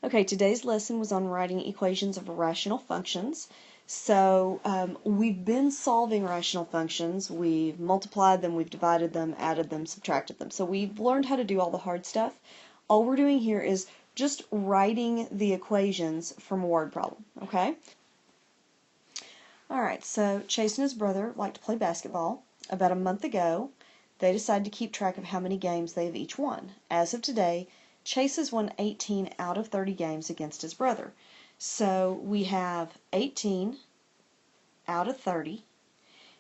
Okay, today's lesson was on writing equations of rational functions. So we've been solving rational functions. We've multiplied them, we've divided them, added them, subtracted them. So we've learned how to do all the hard stuff. All we're doing here is just writing the equations from a word problem, okay? Alright, so Chase and his brother like to play basketball. About a month ago, they decided to keep track of how many games they have each won. As of today, Chase has won 18 out of 30 games against his brother. So we have 18 out of 30.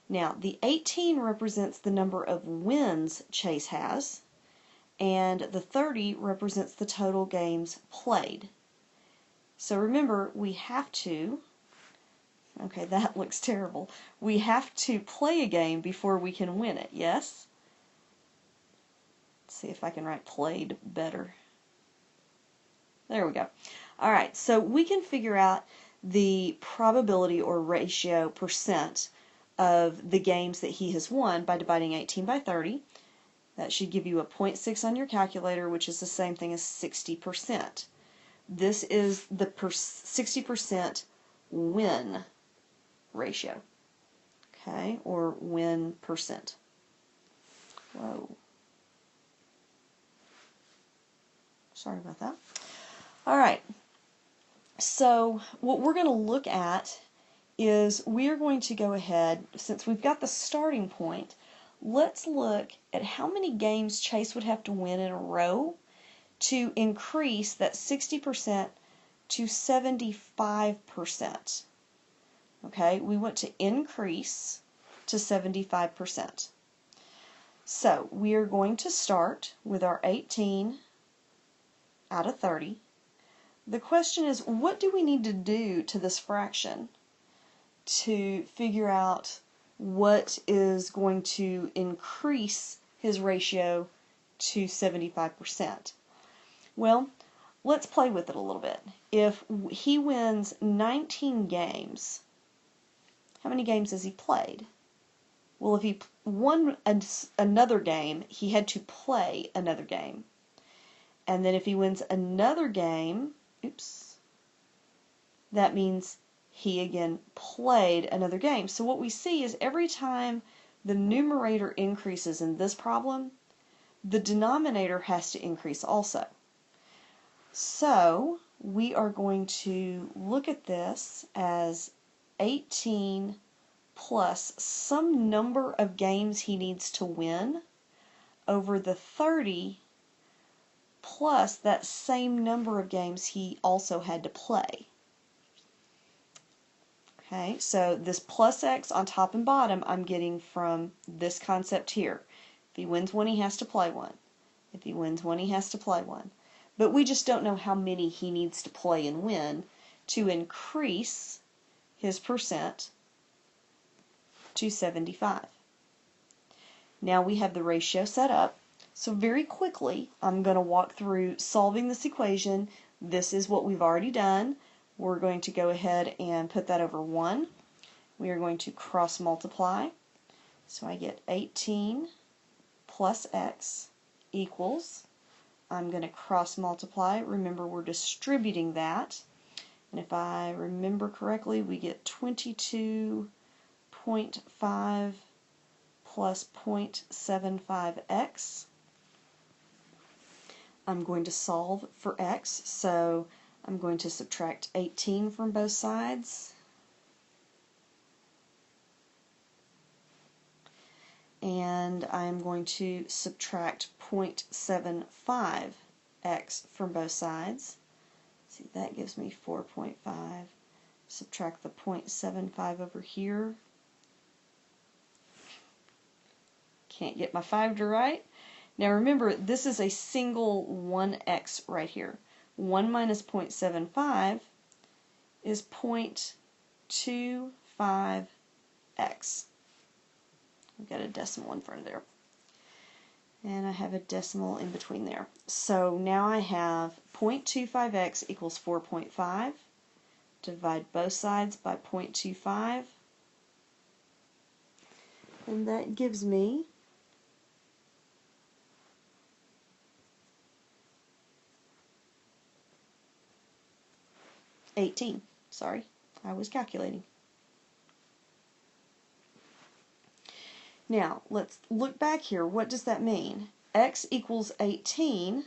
Now, the 18 represents the number of wins Chase has, and the 30 represents the total games played. So remember, we have to, okay, that looks terrible. We have to play a game before we can win it, yes? Let's see if I can write played better. There we go. Alright, so we can figure out the probability or ratio percent of the games that he has won by dividing 18 by 30. That should give you a 0.6 on your calculator, which is the same thing as 60%. This is the 60% win ratio, okay, or win percent. Whoa. Sorry about that. All right, so what we're going to look at is we are going to go ahead, since we've got the starting point, let's look at how many games Chase would have to win in a row to increase that 60% to 75%. Okay, we want to increase to 75%. So we are going to start with our 18 out of 30. The question is, what do we need to do to this fraction to figure out what is going to increase his ratio to 75%? Well, let's play with it a little bit. If he wins 19 games, how many games has he played? Well, if he won another game, he had to play another game. And then if he wins another game, that means he again played another game. So what we see is every time the numerator increases in this problem, the denominator has to increase also. So we are going to look at this as 18 plus some number of games he needs to win over the 30 plus that same number of games he also had to play. Okay, so this plus x on top and bottom I'm getting from this concept here. If he wins one, he has to play one. If he wins one, he has to play one. But we just don't know how many he needs to play and win to increase his percent to 75. Now we have the ratio set up. So very quickly, I'm going to walk through solving this equation. This is what we've already done. We're going to go ahead and put that over 1. We are going to cross multiply. So I get 18 plus x equals, I'm going to cross multiply. Remember, we're distributing that. And if I remember correctly, we get 22.5 plus 0.75x. I'm going to solve for x, so I'm going to subtract 18 from both sides. And I'm going to subtract 0.75x from both sides. See, that gives me 4.5. Subtract the 0.75 over here. Can't get my 5 to write. Now remember, this is a single 1x right here. 1 minus 0.75 is 0.25x. We've got a decimal in front of there. And I have a decimal in between there. So now I have 0.25x equals 4.5. Divide both sides by 0.25. And that gives me 18. Sorry, I was calculating. Now, let's look back here. What does that mean? X equals 18,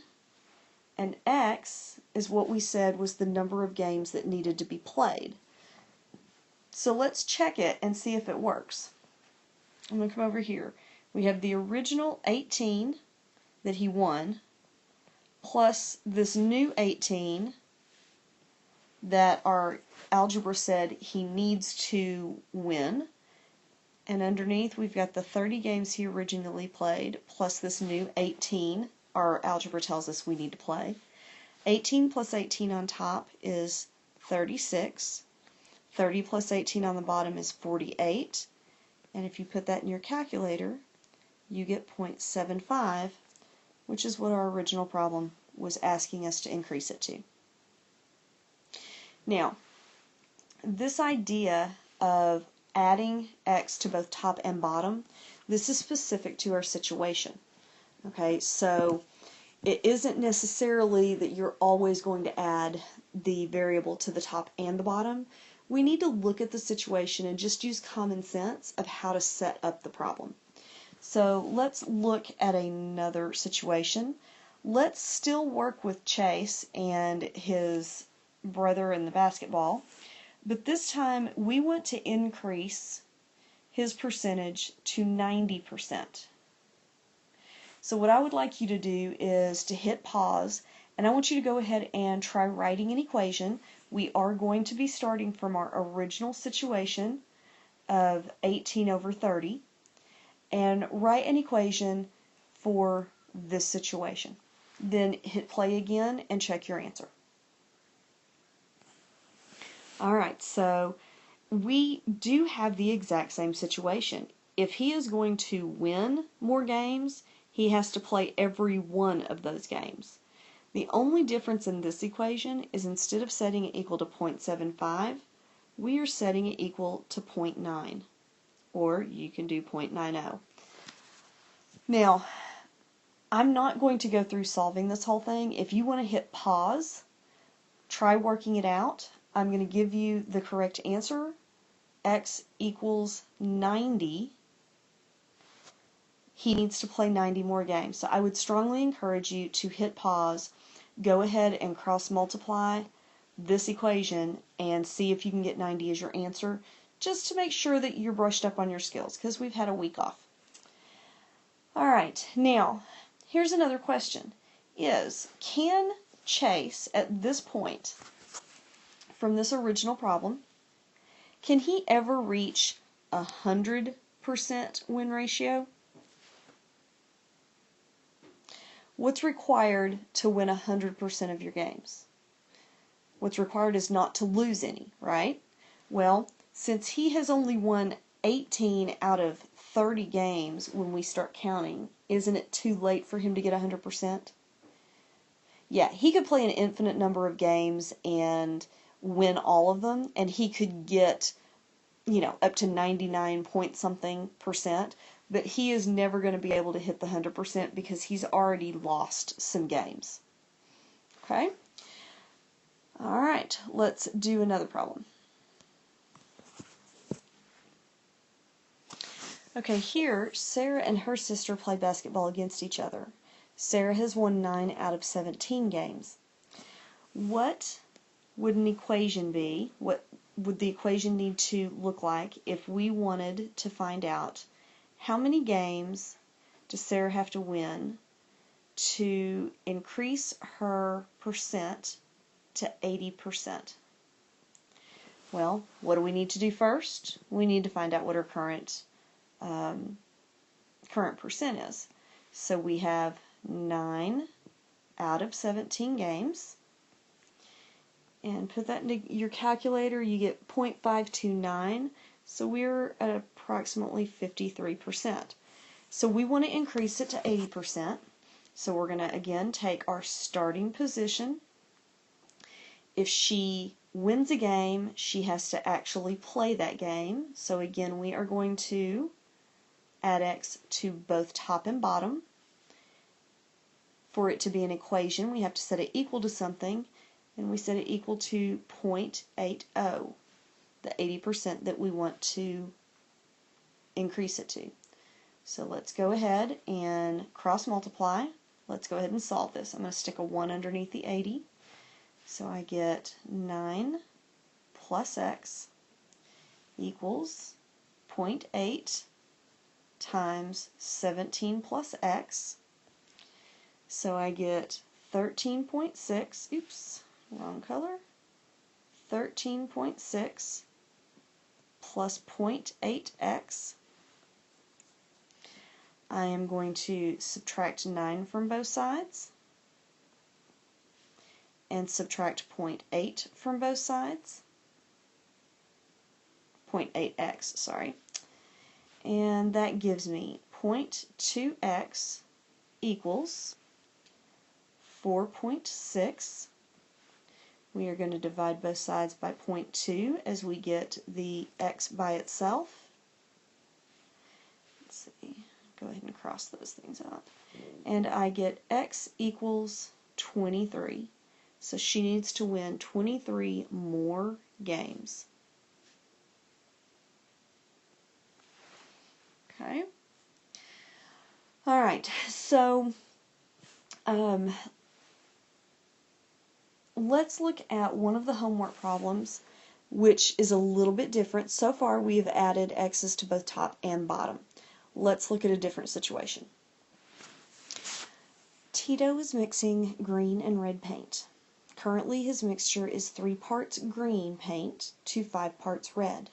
and X is what we said was the number of games that needed to be played. So let's check it and see if it works. I'm going to come over here. We have the original 18 that he won, plus this new 18 that our algebra said he needs to win. And underneath we've got the 30 games he originally played, plus this new 18 our algebra tells us we need to play. 18 plus 18 on top is 36. 30 plus 18 on the bottom is 48. And if you put that in your calculator, you get 0.75, which is what our original problem was asking us to increase it to. Now, this idea of adding x to both top and bottom, this is specific to our situation. Okay, so it isn't necessarily that you're always going to add the variable to the top and the bottom. We need to look at the situation and just use common sense of how to set up the problem. So let's look at another situation. Let's still work with Chase and his brother in the basketball, but this time we want to increase his percentage to 90%. So what I would like you to do is to hit pause, and I want you to go ahead and try writing an equation. We are going to be starting from our original situation of 18 over 30, and write an equation for this situation. Then hit play again and check your answer. Alright, so we do have the exact same situation. If he is going to win more games, he has to play every one of those games. The only difference in this equation is instead of setting it equal to 0.75, we are setting it equal to 0.9, or you can do 0.90. Now, I'm not going to go through solving this whole thing. If you want to hit pause, try working it out. I'm going to give you the correct answer. X equals 90. He needs to play 90 more games. So I would strongly encourage you to hit pause, go ahead and cross multiply this equation and see if you can get 90 as your answer, just to make sure that you're brushed up on your skills, because we've had a week off. Alright, now here's another question. Can Chase at this point from this original problem, can he ever reach 100% win ratio? What's required to win 100% of your games? What's required is not to lose any, right? Well, since he has only won 18 out of 30 games when we start counting, isn't it too late for him to get 100%? Yeah, he could play an infinite number of games and win all of them, and he could get, up to 99 point something percent, but he is never going to be able to hit the 100% because he's already lost some games. Okay? Alright, let's do another problem. Okay, here, Sarah and her sister play basketball against each other. Sarah has won 9 out of 17 games. What would an equation be? What would the equation need to look like if we wanted to find out how many games does Sarah have to win to increase her percent to 80%? Well, what do we need to do first? We need to find out what her current percent is. So we have 9 out of 17 games. And put that into your calculator, you get 0.529. So we're at approximately 53%. So we want to increase it to 80%. So we're going to, again, take our starting position. If she wins a game, she has to actually play that game. So again, we are going to add x to both top and bottom. For it to be an equation, we have to set it equal to something, and we set it equal to 0.80, the 80% that we want to increase it to. So let's go ahead and cross multiply. Let's go ahead and solve this. I'm going to stick a 1 underneath the 80. So I get 9 plus x equals 0.8 times 17 plus x. So I get 13.6, oops, wrong color, 13.6 plus 0.8x. I am going to subtract 9 from both sides and subtract 0.8 from both sides. 0.8x, sorry. And that gives me 0.2x equals 4.6. We are going to divide both sides by 0.2 as we get the x by itself. Let's see, go ahead and cross those things out. And I get x equals 23. So she needs to win 23 more games. Okay. All right, so let's look at one of the homework problems, which is a little bit different. So far we have added x's to both top and bottom. Let's look at a different situation. Tito is mixing green and red paint. Currently his mixture is 3 parts green paint to 5 parts red.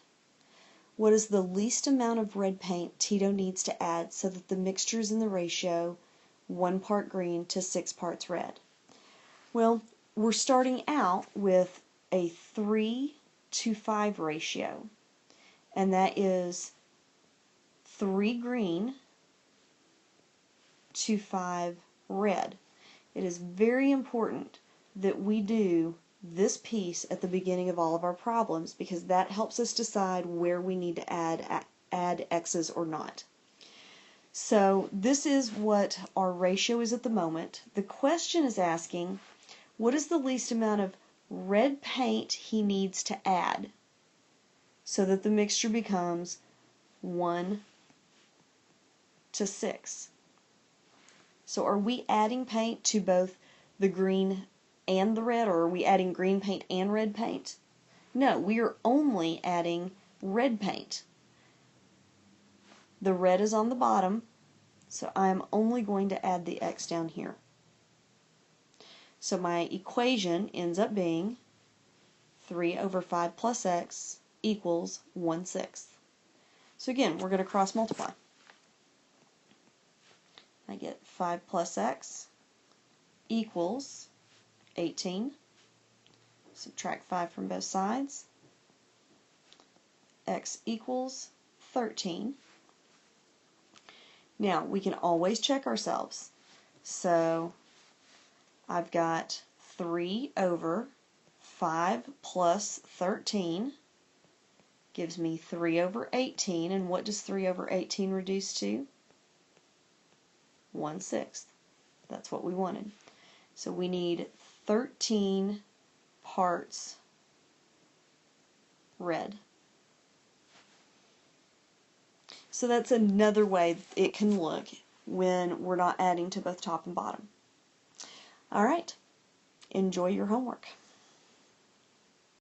What is the least amount of red paint Tito needs to add so that the mixture is in the ratio 1 part green to 6 parts red? Well, we're starting out with a 3 to 5 ratio, and that is 3 green to 5 red. It is very important that we do this piece at the beginning of all of our problems because that helps us decide where we need to add x's or not. So this is what our ratio is at the moment. The question is asking, what is the least amount of red paint he needs to add so that the mixture becomes 1 to 6? So are we adding paint to both the green and the red, or are we adding green paint and red paint? No, we are only adding red paint. The red is on the bottom, so I'm only going to add the x down here. So my equation ends up being 3 over 5 plus x equals 1/6. So again, we're going to cross multiply. I get 5 plus x equals 18. Subtract 5 from both sides. X equals 13. Now, we can always check ourselves. So, I've got 3 over 5 plus 13 gives me 3 over 18. And what does 3 over 18 reduce to? 1/6. That's what we wanted. So we need 13 parts red. So that's another way it can look when we're not adding to both top and bottom. All right, enjoy your homework.